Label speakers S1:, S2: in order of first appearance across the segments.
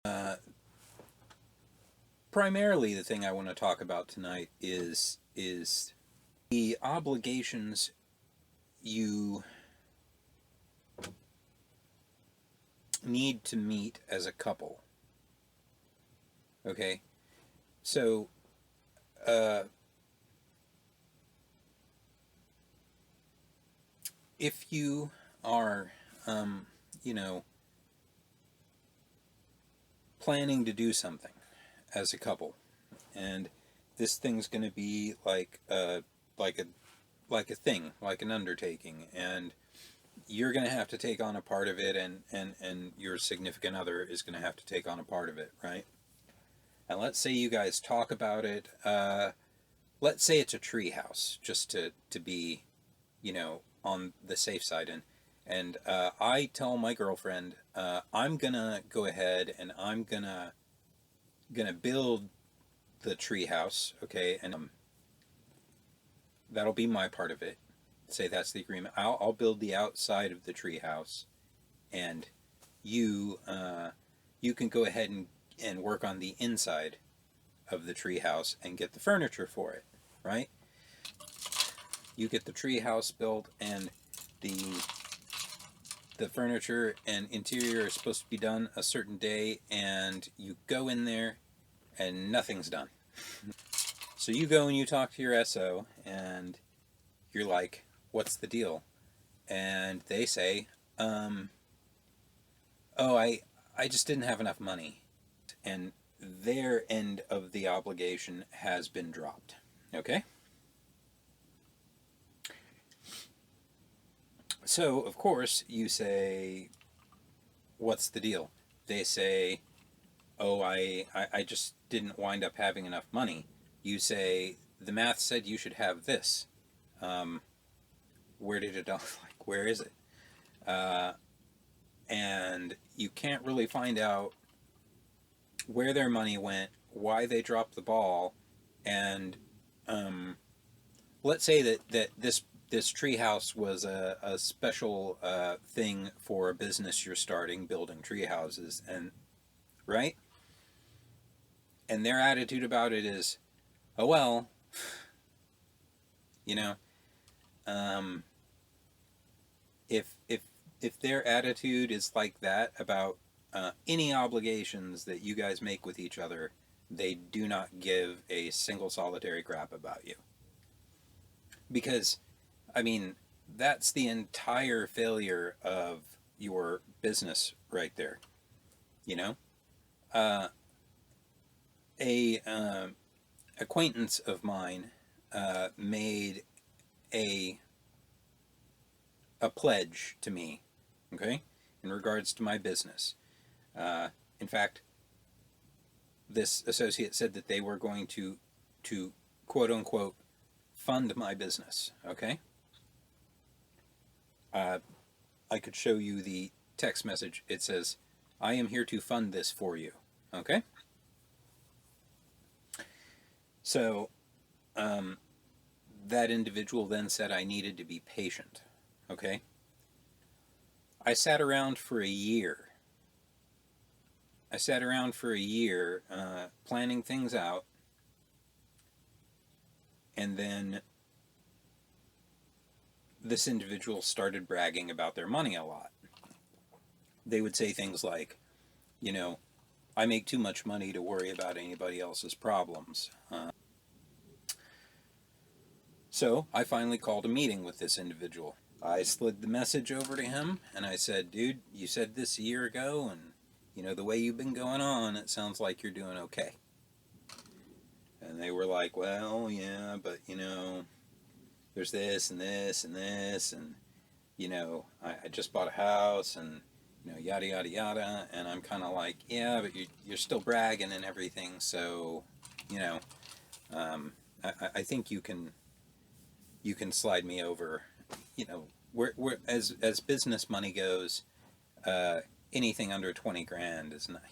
S1: Uh, Primarily, the thing I want to talk about tonight is the obligations you need to meet as a couple. Okay, so uh, if you are, um, you know, planning to do something as a couple, and this thing's going to be like a like a thing, like an undertaking, and you're going to have to take on a part of it, and your significant other is going to have to take on a part of it, right? And let's say you guys talk about it. Let's say it's a tree house, just to be, on the safe side. And I tell my girlfriend, I'm gonna go ahead and I'm gonna build the tree house, okay, and that'll be my part of it. Say that's the agreement. I'll build the outside of the tree house, and you can go ahead and work on the inside of the tree house and get the furniture for it, right? You get the tree house built, and the the furniture and interior is supposed to be done a certain day, and you go in there and nothing's done. So you go and you talk to your SO, and you're like, what's the deal? And they say, um, oh, I just didn't have enough money. And their end of the obligation has been dropped. Okay? So, of course, you say, what's the deal? They say, oh, I just didn't wind up having enough money. You say, the math said you should have this. Um, where did it all, like, where is it? Uh, and you can't really find out where their money went, why they dropped the ball, and um, let's say that this treehouse was a special thing for a business you're starting, building tree houses, and right, and their attitude about it is, oh well, you know, um, if if their attitude is like that about any obligations that you guys make with each other, they do not give a single solitary crap about you. Because, I mean, that's the entire failure of your business right there. You know, uh, a acquaintance of mine made a a pledge to me, okay, in regards to my business. In fact, this associate said that they were going to quote unquote fund my business. Okay, uh, I could show you the text message. It says, "I am here to fund this for you." Okay, so um, that individual then said I needed to be patient. Okay, I sat around for a year. I sat around for a year planning things out, and then this individual started bragging about their money a lot. They would say things like, you know, I make too much money to worry about anybody else's problems. So I finally called a meeting with this individual. I slid the message over to him, and I said, dude, you said this a year ago, and the way you've been going on, it sounds like you're doing okay. And they were like, well, yeah, but there's this and this and this, and I just bought a house, and yada yada yada. And I'm kind of like, yeah, but you're still bragging and everything, so you know, I think you can slide me over. We're as business money goes, uh, anything under 20 grand is not.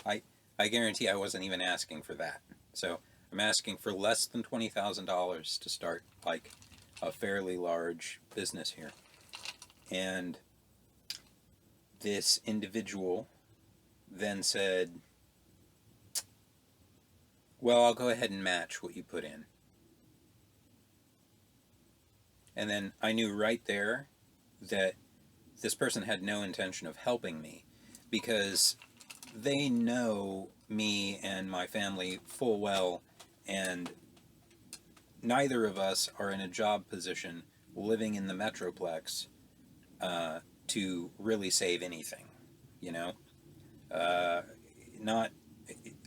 S1: I I guarantee I wasn't even asking for that. So I'm asking for less than $20,000 to start like a fairly large business here. And this individual then said, well, I'll go ahead and match what you put in. And then I knew right there that this person had no intention of helping me, because they know me and my family full well, and neither of us are in a job position living in the Metroplex to really save anything, you know? Not,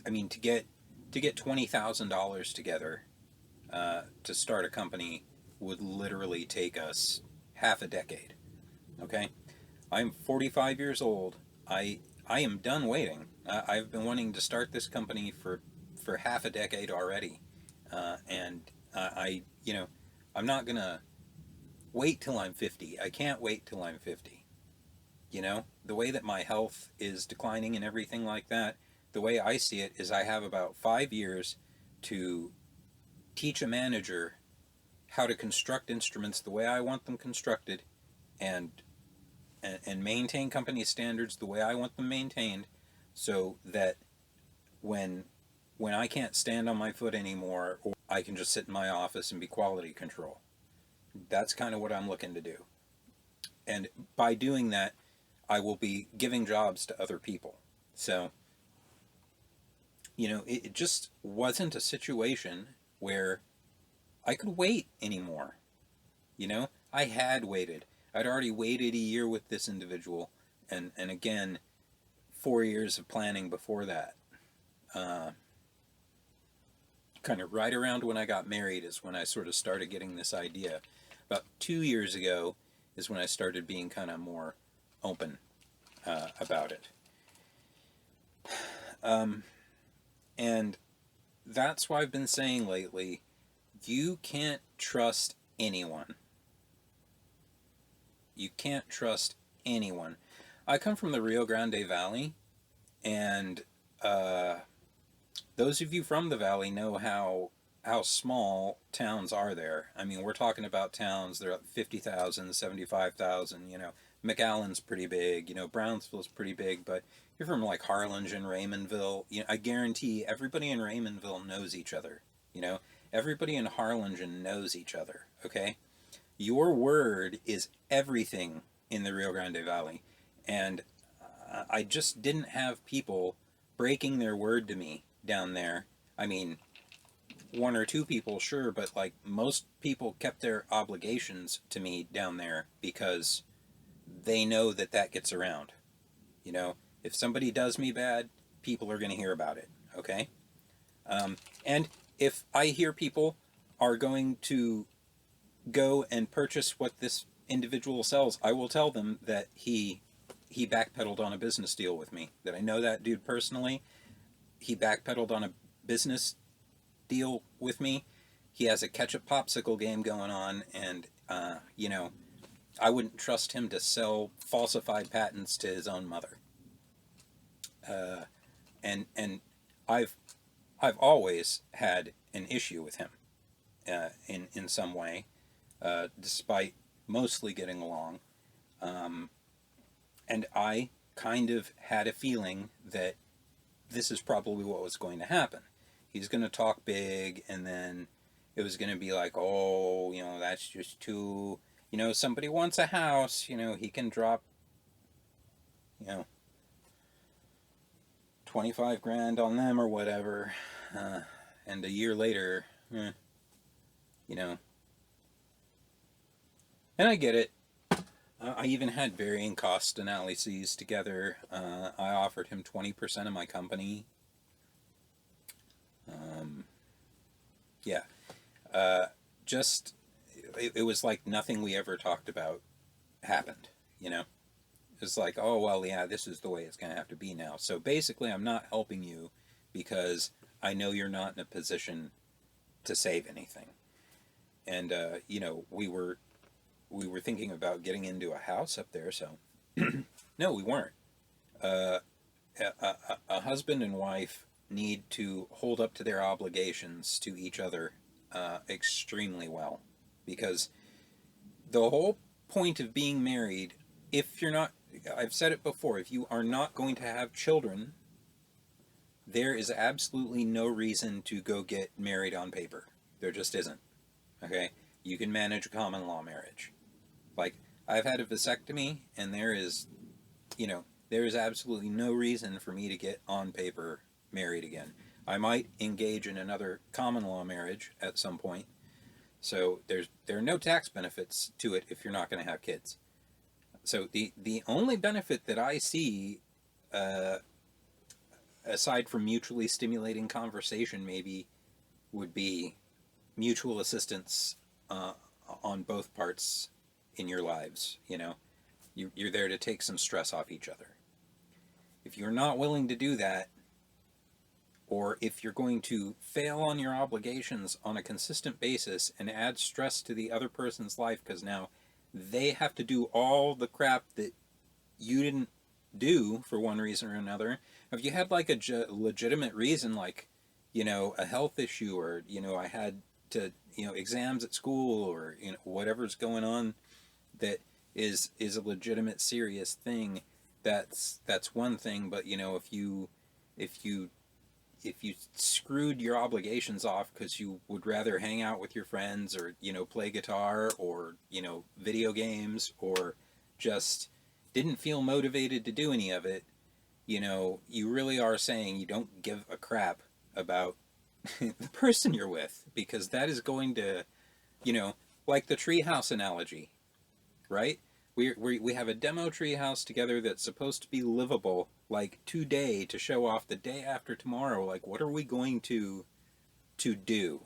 S1: I mean, to get $20,000 together to start a company would literally take us half a decade. Okay, I'm 45 years old. I am done waiting. I've been wanting to start this company for half a decade already, and I'm not gonna wait till I'm 50. I can't wait till I'm 50. The way that my health is declining and everything like that, the way I see it is I have about 5 years to teach a manager how to construct instruments the way I want them constructed, and maintain company standards the way I want them maintained, so that when I can't stand on my foot anymore, or I can just sit in my office and be quality control. That's kind of what I'm looking to do. And by doing that, I will be giving jobs to other people. So, it just wasn't a situation where I could wait anymore. I had waited. I'd already waited a year with this individual, and again, 4 years of planning before that. Kind of right around when I got married is when I sort of started getting this idea. About 2 years ago is when I started being kind of more open about it. And that's why I've been saying lately, you can't trust anyone. You can't trust anyone. I come from the Rio Grande Valley, and those of you from the valley know how small towns are there. I mean, we're talking about towns that are 50,000, 75,000. McAllen's pretty big. Brownsville's pretty big, but you're from like Harlingen, Raymondville. I guarantee everybody in Raymondville knows each other. Everybody in Harlingen knows each other. Okay. Your word is everything in the Rio Grande Valley. And I just didn't have people breaking their word to me down there. I mean, one or two people, sure, but like most people kept their obligations to me down there because they know that gets around. If somebody does me bad, people are going to hear about it. Okay? And if I hear people are going to go and purchase what this individual sells, I will tell them that he backpedaled on a business deal with me, that I know that dude personally. He backpedaled on a business deal with me. He has a ketchup popsicle game going on, and I wouldn't trust him to sell falsified patents to his own mother. And I've always had an issue with him in some way. Despite mostly getting along. And I kind of had a feeling that this is probably what was going to happen. He's going to talk big, and then it was going to be like, oh, that's just too, somebody wants a house, he can drop, 25 grand on them or whatever. And a year later, and I get it. I even had varying cost analyses together. I offered him 20% of my company. Yeah. Just, it was like nothing we ever talked about happened, It's like, oh, well, yeah, this is the way it's going to have to be now. So basically, I'm not helping you because I know you're not in a position to save anything. And, we were thinking about getting into a house up there, so no, we weren't. A husband and wife need to hold up to their obligations to each other extremely well, because the whole point of being married, if you're not, I've said it before, if you are not going to have children, there is absolutely no reason to go get married on paper. There just isn't. Okay? You can manage a common law marriage. Like, I've had a vasectomy, and there is absolutely no reason for me to get on paper married again. I might engage in another common law marriage at some point. So there are no tax benefits to it if you're not going to have kids. So the only benefit that I see, aside from mutually stimulating conversation, maybe would be mutual assistance on both parts in your lives. You're there to take some stress off each other. If you're not willing to do that, or if you're going to fail on your obligations on a consistent basis and add stress to the other person's life because now they have to do all the crap that you didn't do for one reason or another. If you had like a legitimate reason, like, a health issue, or, I had to, exams at school, or, whatever's going on that is a legitimate, serious thing, that's one thing. But, if you screwed your obligations off because you would rather hang out with your friends, or, play guitar, or, video games, or just didn't feel motivated to do any of it, you really are saying you don't give a crap about the person you're with, because that is going to, like the treehouse analogy, right? We have a demo treehouse together that's supposed to be livable, like, today, to show off the day after tomorrow. Like, what are we going to do?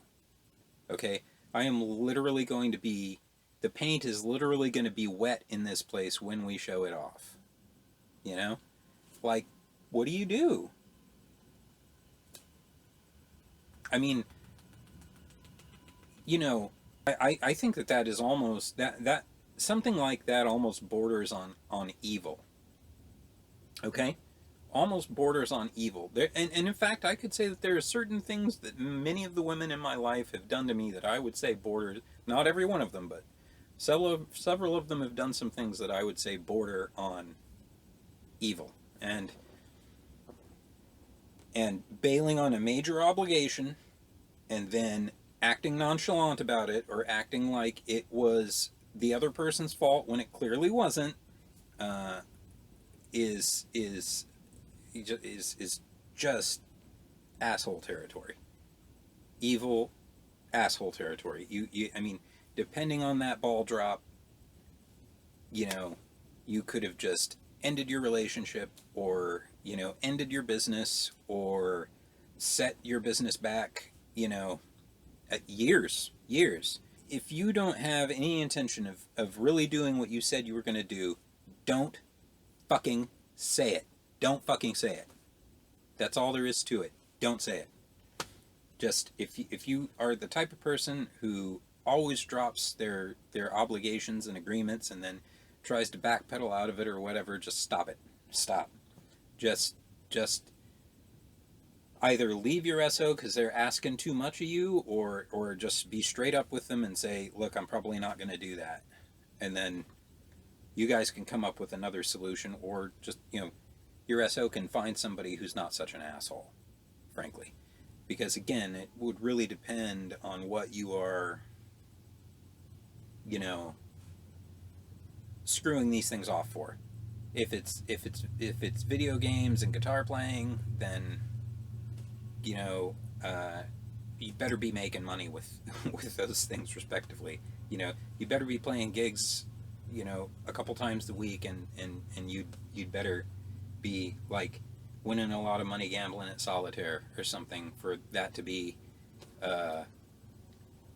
S1: Okay? I am literally going to be, the paint is literally going to be wet in this place when we show it off. Like, what do you do? I mean, I think that is almost, that something like that almost borders on evil. Okay? Almost borders on evil. And in fact, I could say that there are certain things that many of the women in my life have done to me that I would say border, not every one of them, but several of them have done some things that I would say border on evil. And bailing on a major obligation and then acting nonchalant about it, or acting like it was the other person's fault when it clearly wasn't, is just asshole territory. Evil asshole territory. I mean, depending on that ball drop, you could have just ended your relationship, or, ended your business, or set your business back, years. If you don't have any intention of really doing what you said you were going to do, don't fucking say it. Don't fucking say it. That's all there is to it. Don't say it. Just, if you are the type of person who always drops their obligations and agreements and then tries to backpedal out of it or whatever, just stop it. Stop. Just either leave your SO because they're asking too much of you, or just be straight up with them and say, look, I'm probably not going to do that. And then you guys can come up with another solution, or just, your SO can find somebody who's not such an asshole, frankly. Because, again, it would really depend on what you are, screwing these things off for. If it's video games and guitar playing, then, you better be making money with those things, respectively. You better be playing gigs, a couple times a week, and you'd better be, like, winning a lot of money gambling at solitaire or something for that to be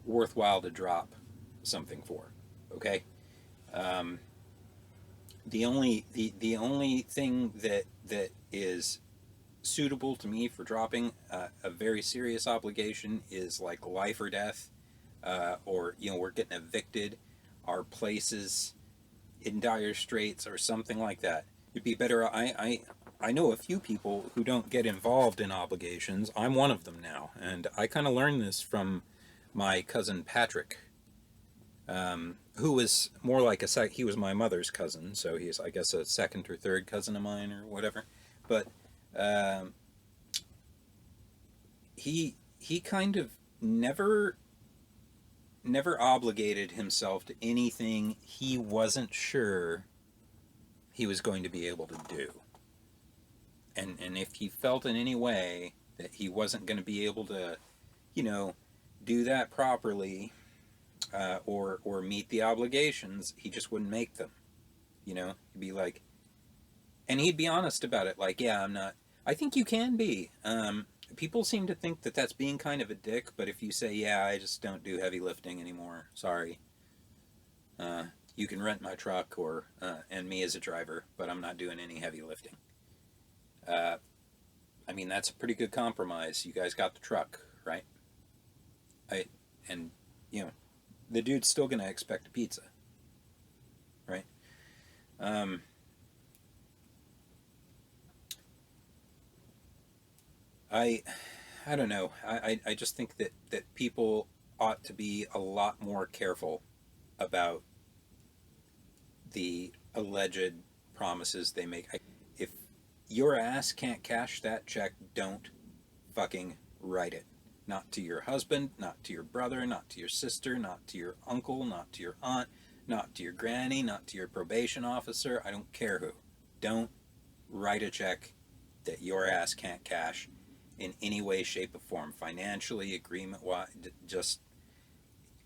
S1: worthwhile to drop something for. Okay? The only thing that is suitable to me for dropping a very serious obligation is like life or death, or we're getting evicted, our place is in dire straits, or something like that. It'd be better. I know a few people who don't get involved in obligations. I'm one of them now, and I kind of learned this from my cousin Patrick, who was more like he was my mother's cousin, so he's, I guess, a second or third cousin of mine or whatever. But um, he kind of never obligated himself to anything he wasn't sure he was going to be able to do. And if he felt in any way that he wasn't going to be able to, you know, do that properly, or meet the obligations, he just wouldn't make them. You know, he'd be like, and he'd be honest about it. Like, yeah, I'm not. I think you can be. People seem to think that that's being kind of a dick, but if you say, yeah, I just don't do heavy lifting anymore, sorry. You can rent my truck or and me as a driver, but I'm not doing any heavy lifting. Uh, I mean, that's a pretty good compromise. You guys got the truck, right? I and you know, the dude's still gonna expect a pizza, right? Um, I I don't know. I just think that people ought to be a lot more careful about the alleged promises they make. If your ass can't cash that check, don't fucking write it. Not to your husband, not to your brother, not to your sister, not to your uncle, not to your aunt, not to your granny, not to your probation officer. I don't care who. Don't write a check that your ass can't cash in any way, shape, or form, financially, agreement wise. Just,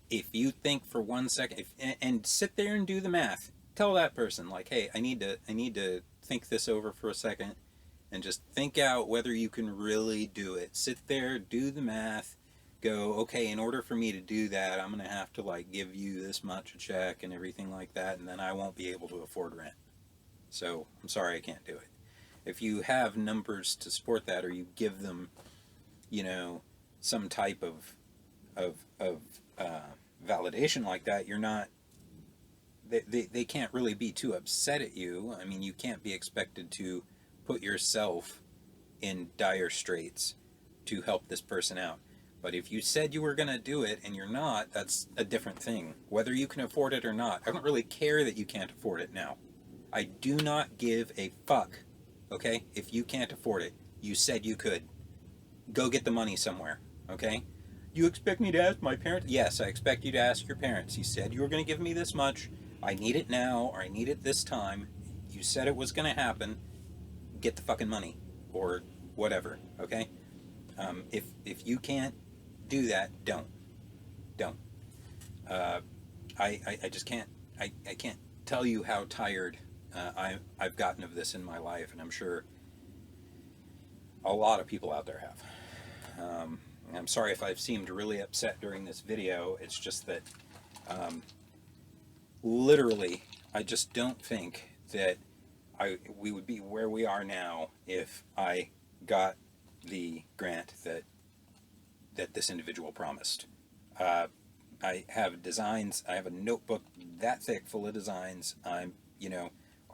S1: if you think for 1 second, and sit there and do the math, tell that person, like, hey, I need to think this over for a second, and just think out whether you can really do it. Sit there, do the math, go, okay, in order for me to do that, I'm gonna have to like give you this much a check and everything like that, and then I won't be able to afford rent. So I'm sorry, I can't do it. If you have numbers to support that, or you give them, you know, some type of validation like that, you're not. They can't really be too upset at you. I mean, you can't be expected to put yourself in dire straits to help this person out. But if you said you were going to do it and you're not, that's a different thing. Whether you can afford it or not, I don't really care that you can't afford it now. I do not give a fuck, okay? If you can't afford it, you said you could. Go get the money somewhere, okay? You expect me to ask my parents? Yes, I expect you to ask your parents. You said you were going to give me this much. I need it now, or I need it this time. You said it was going to happen. Get the fucking money, or whatever, okay? If you can't do that, don't. Uh, I just can't. I can't tell you how tired I've gotten of this in my life, and I'm sure a lot of people out there have. I'm sorry if I've seemed really upset during this video. It's just that, literally, I just don't think that we would be where we are now if I got the grant that this individual promised. Uh, I have designs. I have a notebook that thick full of designs. I'm,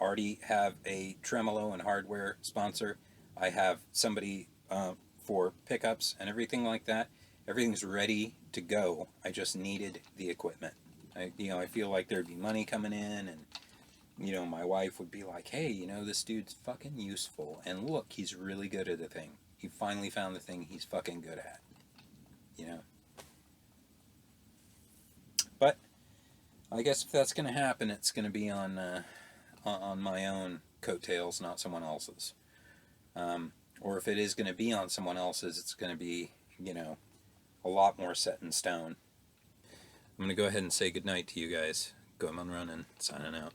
S1: already have a tremolo and hardware sponsor. I have somebody for pickups and everything like that. Everything's ready to go. I just needed the equipment. I feel like there'd be money coming in, and my wife would be like, hey, this dude's fucking useful, and look, he's really good at the thing. He finally found the thing he's fucking good at. But I guess if that's going to happen, it's going to be on my own coattails, not someone else's. Or if it is going to be on someone else's, it's going to be, a lot more set in stone. I'm going to go ahead and say goodnight to you guys. Go on running, signing out.